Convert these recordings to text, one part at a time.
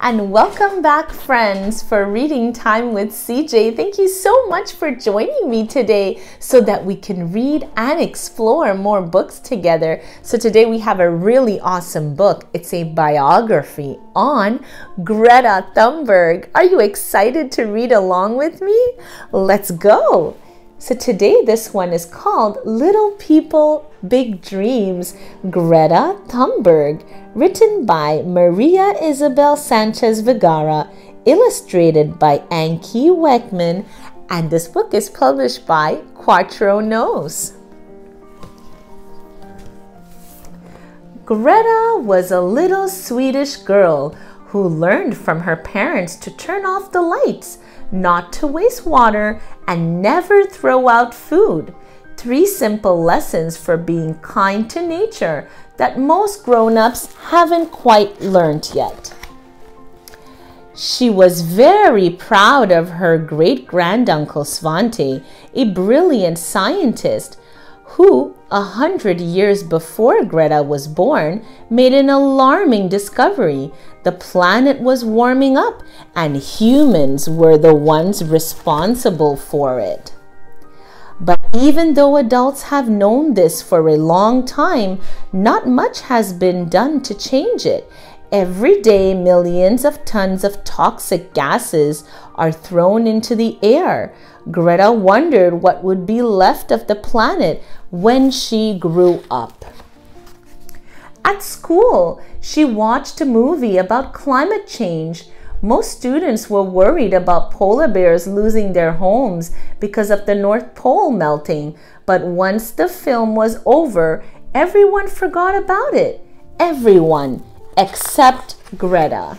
and welcome back, friends, for Reading Time with CJ. Thank you so much for joining me today so that we can read and explore more books together. So today we have a really awesome book. It's a biography on Greta Thunberg. Are you excited to read along with me? Let's go. So today this one is called Little People, Big Dreams, Greta Thunberg, written by Maria Isabel Sanchez Vegara, illustrated by Anke Weckmann, and this book is published by quartoknows. Greta was a little Swedish girl who learned from her parents to turn off the lights, not to waste water, and never throw out food. 3 simple lessons for being kind to nature that most grown-ups haven't quite learned yet. She was very proud of her great-granduncle Svante, a brilliant scientist who, 100 years before Greta was born, made an alarming discovery. The planet was warming up, and humans were the ones responsible for it. But even though adults have known this for a long time, not much has been done to change it. Every day, millions of tons of toxic gases are thrown into the air. Greta wondered what would be left of the planet when she grew up. At school, she watched a movie about climate change. Most students were worried about polar bears losing their homes because of the North Pole melting. But once the film was over, everyone forgot about it. Everyone except Greta.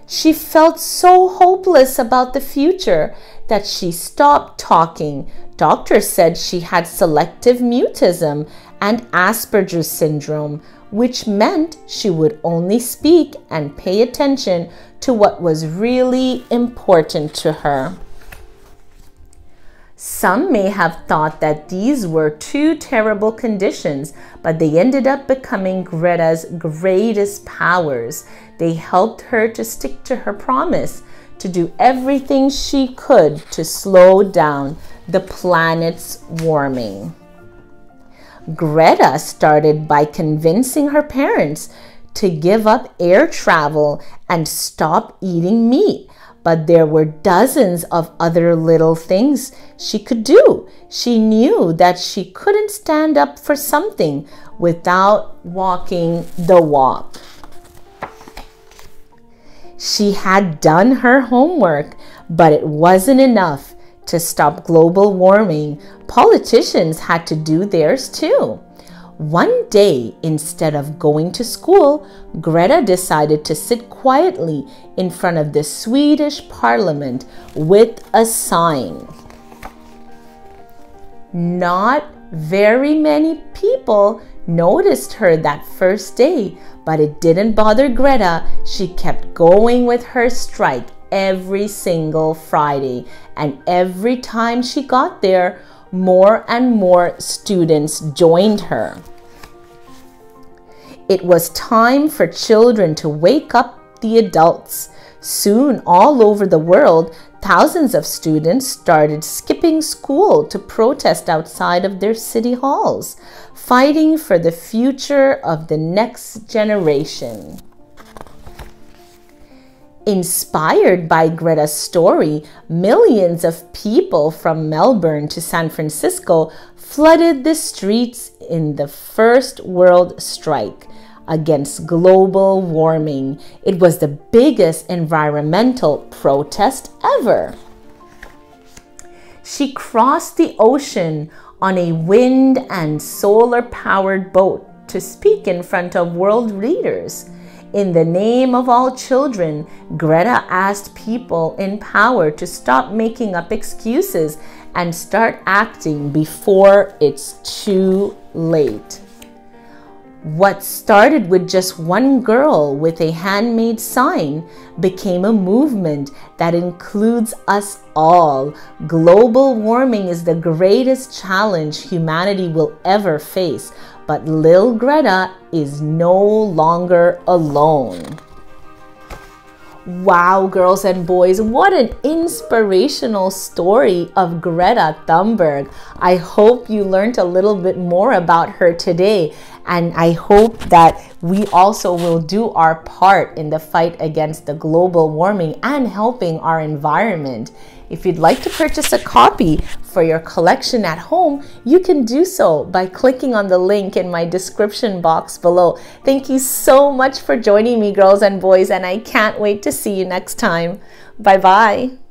She felt so hopeless about the future that she stopped talking. Doctors said she had selective mutism and Asperger's syndrome, which meant she would only speak and pay attention to what was really important to her. Some may have thought that these were 2 terrible conditions, but they ended up becoming Greta's greatest powers. They helped her to stick to her promise, to do everything she could to slow down the planet's warming. Greta started by convincing her parents to give up air travel and stop eating meat. But there were dozens of other little things she could do. She knew that she couldn't stand up for something without walking the walk. She had done her homework, but it wasn't enough to stop global warming. Politicians had to do theirs too. One day, instead of going to school, Greta decided to sit quietly in front of the Swedish Parliament with a sign. Not very many people noticed her that first day, but it didn't bother Greta. She kept going with her strike every single Friday, and every time she got there, more and more students joined her. It was time for children to wake up the adults. Soon, all over the world, thousands of students started skipping school to protest outside of their city halls, fighting for the future of the next generation. Inspired by Greta's story, millions of people from Melbourne to San Francisco flooded the streets in the first world strike against global warming. It was the biggest environmental protest ever. She crossed the ocean on a wind and solar-powered boat to speak in front of world leaders. In the name of all children, Greta asked people in power to stop making up excuses and start acting before it's too late. What started with just one girl with a handmade sign became a movement that includes us all. Global warming is the greatest challenge humanity will ever face, but little Greta is no longer alone. Wow, girls and boys, what an inspirational story of Greta Thunberg. I hope you learned a little bit more about her today, and I hope that we also will do our part in the fight against the global warming and helping our environment. If you'd like to purchase a copy for your collection at home, you can do so by clicking on the link in my description box below. Thank you so much for joining me, girls and boys, and I can't wait to see you next time. Bye-bye.